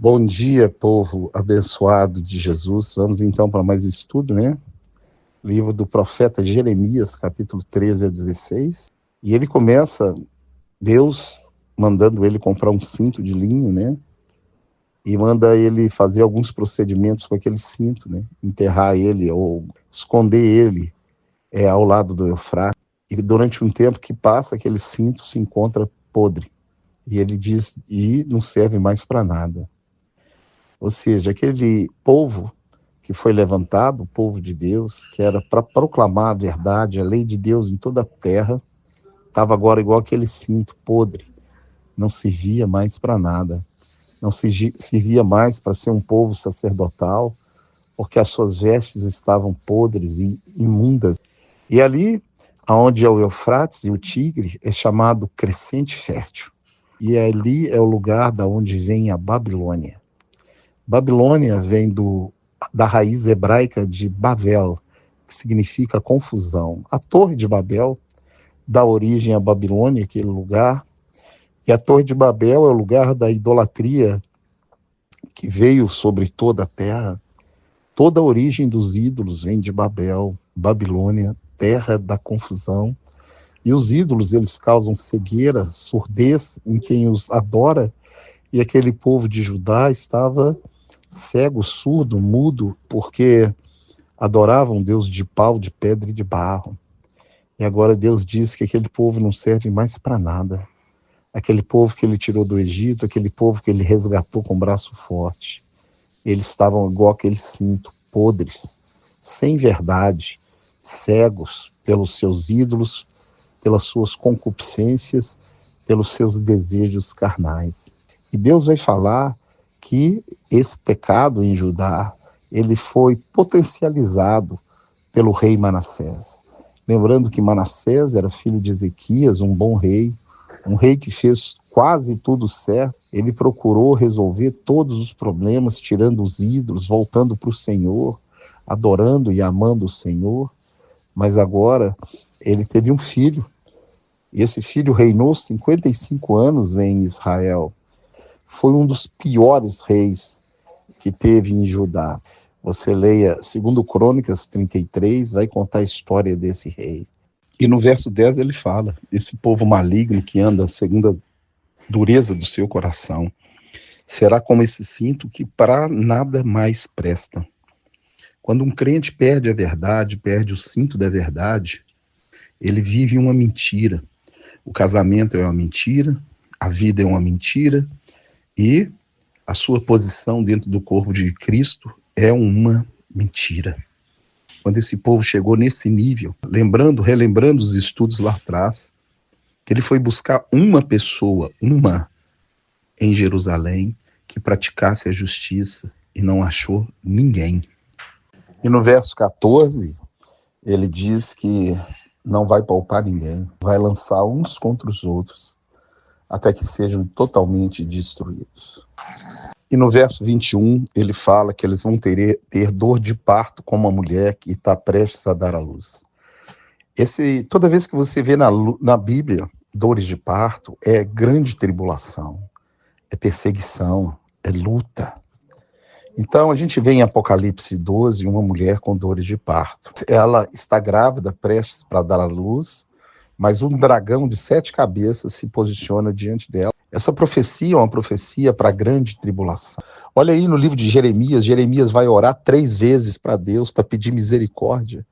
Bom dia, povo abençoado de Jesus. Vamos então para mais um estudo, né? Livro do profeta Jeremias, capítulo 13 a 16. E ele começa, Deus mandando ele comprar um cinto de linho, né? E manda ele fazer alguns procedimentos com aquele cinto, né? Enterrar ele ou esconder ele ao lado do Eufrates. E durante um tempo que passa, aquele cinto se encontra podre. E ele diz, e não serve mais para nada. Ou seja, aquele povo que foi levantado, o povo de Deus, que era para proclamar a verdade, a lei de Deus em toda a terra, estava agora igual aquele cinto podre, não servia mais para nada, não servia mais para ser um povo sacerdotal, porque as suas vestes estavam podres e imundas. E ali, onde é o Eufrates e o Tigre, é chamado Crescente Fértil. E ali é o lugar da onde vem a Babilônia. Babilônia vem da raiz hebraica de Babel, que significa confusão. A Torre de Babel dá origem à Babilônia, aquele lugar, e a Torre de Babel é o lugar da idolatria que veio sobre toda a terra. Toda a origem dos ídolos vem de Babel, Babilônia, terra da confusão. E os ídolos, eles causam cegueira, surdez em quem os adora, e aquele povo de Judá estava cego, surdo, mudo, porque adoravam um Deus de pau, de pedra e de barro. E agora Deus diz que aquele povo não serve mais para nada. Aquele povo que ele tirou do Egito, aquele povo que ele resgatou com braço forte, eles estavam igual aquele cinto, podres, sem verdade, cegos pelos seus ídolos, pelas suas concupiscências, pelos seus desejos carnais. E Deus vai falar que esse pecado em Judá, ele foi potencializado pelo rei Manassés. Lembrando que Manassés era filho de Ezequias, um bom rei, um rei que fez quase tudo certo. Ele procurou resolver todos os problemas, tirando os ídolos, voltando para o Senhor, adorando e amando o Senhor. Mas agora ele teve um filho, e esse filho reinou 55 anos em Israel. Foi um dos piores reis que teve em Judá. Você leia 2 Crônicas 33, vai contar a história desse rei. E no verso 10 ele fala, esse povo maligno que anda segundo a dureza do seu coração, será como esse cinto que para nada mais presta. Quando um crente perde a verdade, perde o cinto da verdade, ele vive uma mentira. O casamento é uma mentira, a vida é uma mentira, e a sua posição dentro do corpo de Cristo é uma mentira. Quando esse povo chegou nesse nível, relembrando os estudos lá atrás, que ele foi buscar uma pessoa, em Jerusalém, que praticasse a justiça, e não achou ninguém. E no verso 14, ele diz que não vai poupar ninguém, vai lançar uns contra os outros, até que sejam totalmente destruídos. E no verso 21, ele fala que eles vão ter dor de parto como uma mulher que está prestes a dar à luz. Toda vez que você vê na Bíblia dores de parto, é grande tribulação, é perseguição, é luta. Então a gente vê em Apocalipse 12 uma mulher com dores de parto. Ela está grávida, prestes para dar à luz, mas um dragão de 7 cabeças se posiciona diante dela. Essa profecia é uma profecia para a grande tribulação. Olha aí no livro de Jeremias, Jeremias vai orar 3 vezes para Deus, para pedir misericórdia.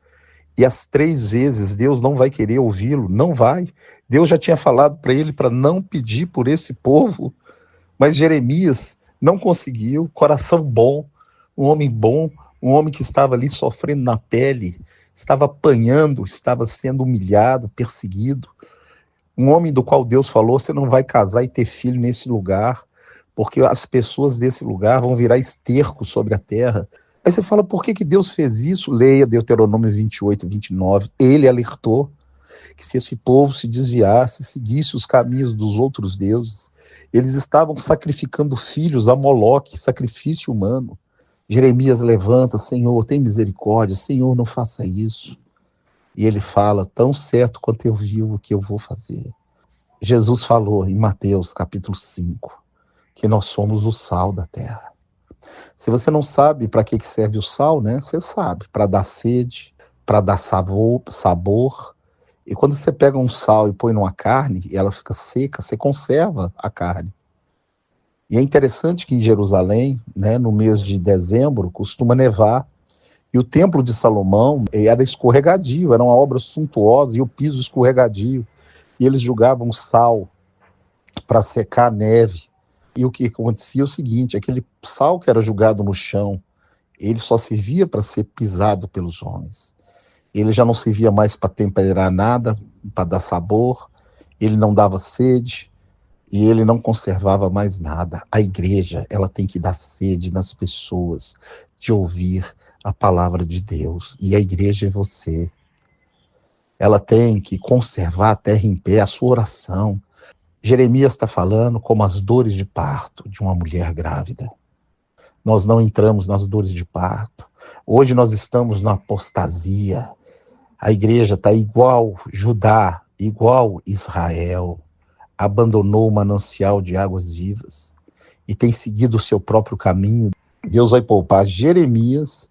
E as 3 vezes Deus não vai querer ouvi-lo, não vai. Deus já tinha falado para ele para não pedir por esse povo, mas Jeremias não conseguiu. Coração bom, um homem que estava ali sofrendo na pele, estava apanhando, estava sendo humilhado, perseguido. Um homem do qual Deus falou, você não vai casar e ter filho nesse lugar, porque as pessoas desse lugar vão virar esterco sobre a terra. Aí você fala, por que Deus fez isso? Leia Deuteronômio 28, 29. Ele alertou que se esse povo se desviasse, seguisse os caminhos dos outros deuses, eles estavam sacrificando filhos a Moloque, sacrifício humano. Jeremias levanta, Senhor, tem misericórdia, Senhor, não faça isso. E ele fala, tão certo quanto eu vivo que eu vou fazer. Jesus falou em Mateus capítulo 5, que nós somos o sal da terra. Se você não sabe para que serve o sal, né? Você sabe, para dar sede, para dar sabor. E quando você pega um sal e põe numa carne e ela fica seca, você conserva a carne. E é interessante que em Jerusalém, né, no mês de dezembro, costuma nevar. E o Templo de Salomão era escorregadio, era uma obra suntuosa e o piso escorregadio. E eles jogavam sal para secar a neve. E o que acontecia é o seguinte, aquele sal que era jogado no chão, ele só servia para ser pisado pelos homens. Ele já não servia mais para temperar nada, para dar sabor, ele não dava sede e ele não conservava mais nada. A igreja, ela tem que dar sede nas pessoas de ouvir a palavra de Deus. E a igreja é você. Ela tem que conservar a terra em pé, a sua oração. Jeremias está falando como as dores de parto de uma mulher grávida. Nós não entramos nas dores de parto. Hoje nós estamos na apostasia. A igreja está igual Judá, igual Israel. Abandonou o manancial de águas vivas e tem seguido o seu próprio caminho. Deus vai poupar Jeremias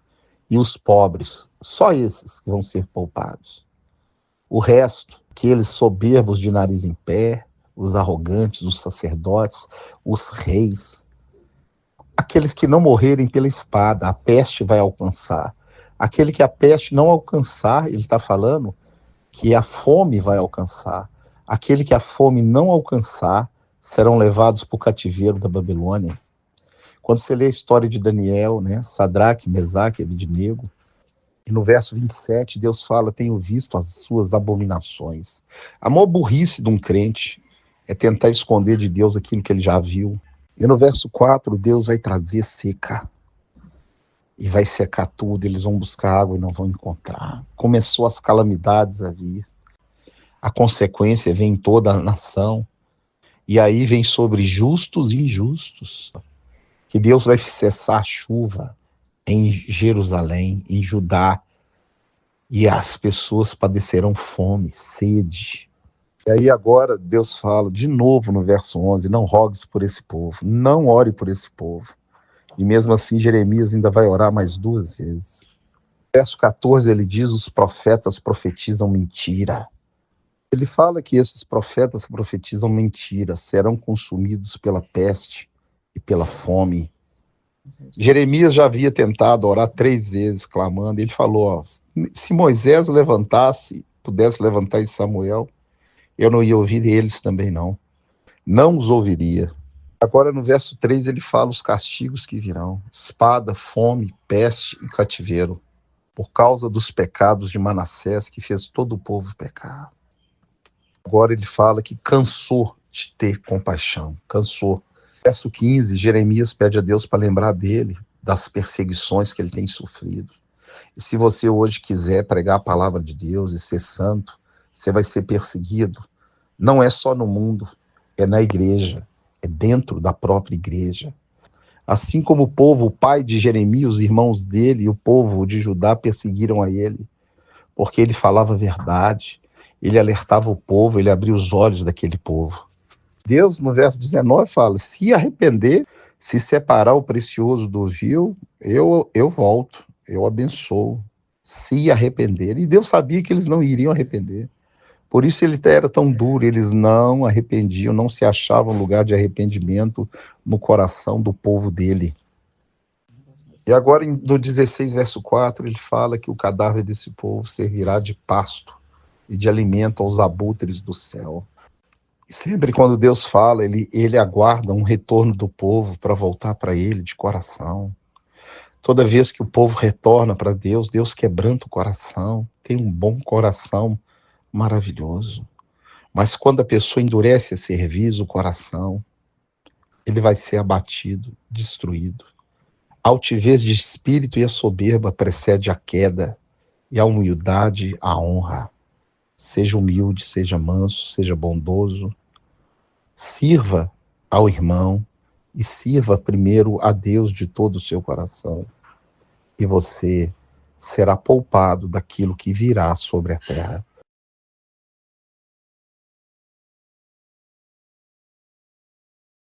e os pobres. Só esses que vão ser poupados. O resto, aqueles soberbos de nariz em pé, os arrogantes, os sacerdotes, os reis, aqueles que não morrerem pela espada, a peste vai alcançar. Aquele que a peste não alcançar, ele está falando que a fome vai alcançar. Aquele que a fome não alcançar, serão levados para o cativeiro da Babilônia. Quando você lê a história de Daniel, né, Sadraque, Mesaque e Abednego, e no verso 27, Deus fala, tenho visto as suas abominações. A maior burrice de um crente é tentar esconder de Deus aquilo que ele já viu. E no verso 4, Deus vai trazer seca. E vai secar tudo, eles vão buscar água e não vão encontrar. Começou as calamidades a vir. A consequência vem em toda a nação. E aí vem sobre justos e injustos. Que Deus vai cessar a chuva em Jerusalém, em Judá. E as pessoas padecerão fome, sede. E aí agora Deus fala de novo no verso 11, não rogues por esse povo, não ore por esse povo. E mesmo assim Jeremias ainda vai orar mais 2 vezes. Verso 14 ele diz, os profetas profetizam mentira. Ele fala que esses profetas profetizam mentira, serão consumidos pela peste e pela fome. Jeremias já havia tentado orar 3 vezes, clamando. Ele falou, ó, se Moisés levantasse, pudesse levantar em Samuel, eu não ia ouvir eles também não. Não os ouviria. Agora no verso 3 ele fala os castigos que virão. Espada, fome, peste e cativeiro. Por causa dos pecados de Manassés, que fez todo o povo pecar. Agora ele fala que cansou de ter compaixão. Cansou. Verso 15, Jeremias pede a Deus para lembrar dele, das perseguições que ele tem sofrido. E se você hoje quiser pregar a palavra de Deus e ser santo, você vai ser perseguido. Não é só no mundo, é na igreja, é dentro da própria igreja. Assim como o povo, o pai de Jeremias, os irmãos dele e o povo de Judá perseguiram a ele, porque ele falava a verdade, ele alertava o povo, ele abria os olhos daquele povo. Deus, no verso 19, fala, se arrepender, se separar o precioso do vil, eu volto, eu abençoo. Se arrepender. E Deus sabia que eles não iriam arrepender. Por isso ele era tão duro, eles não arrependiam, não se achavam lugar de arrependimento no coração do povo dele. E agora, no 16, verso 4, ele fala que o cadáver desse povo servirá de pasto e de alimento aos abutres do céu. E sempre quando Deus fala, ele aguarda um retorno do povo para voltar para ele de coração. Toda vez que o povo retorna para Deus, Deus quebranta o coração, tem um bom coração maravilhoso. Mas quando a pessoa endurece a cerviz, o coração, ele vai ser abatido, destruído. A altivez de espírito e a soberba precede a queda, e a humildade, a honra. Seja humilde, seja manso, seja bondoso. Sirva ao irmão e sirva primeiro a Deus de todo o seu coração. E você será poupado daquilo que virá sobre a terra.